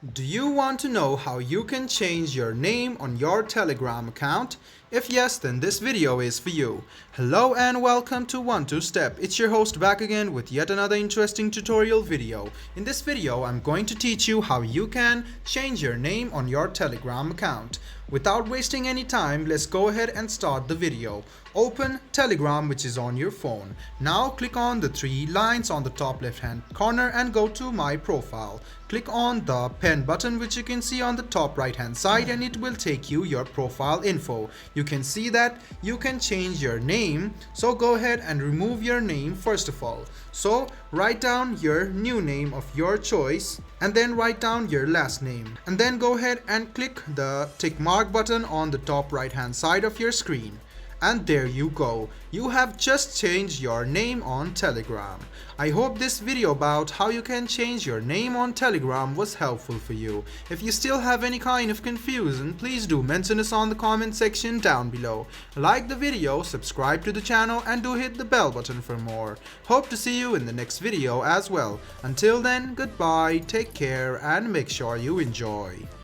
Do you want to know how you can change your name on your Telegram account? If yes, then this video is for you. Hello and welcome to 1-2-Step. It's your host back again with yet another interesting tutorial video. In this video, I'm going to teach you how you can change your name on your Telegram account. Without wasting any time, let's go ahead and start the video. Open Telegram, which is on your phone. Now click on the three lines on the top left hand corner and go to My Profile. Click on the pen button, which you can see on the top right hand side, and it will take you your profile info. You can see that you can change your name, so go ahead and remove your name first of all. So write down your new name of your choice and then write down your last name, and then go ahead and click the tick mark button on the top right hand side of your screen. And there you go, you have just changed your name on Telegram. I hope this video about how you can change your name on Telegram was helpful for you. If you still have any kind of confusion, please do mention us on the comment section down below. Like the video, subscribe to the channel, and do hit the bell button for more. Hope to see you in the next video as well. Until then, goodbye, take care, and make sure you enjoy.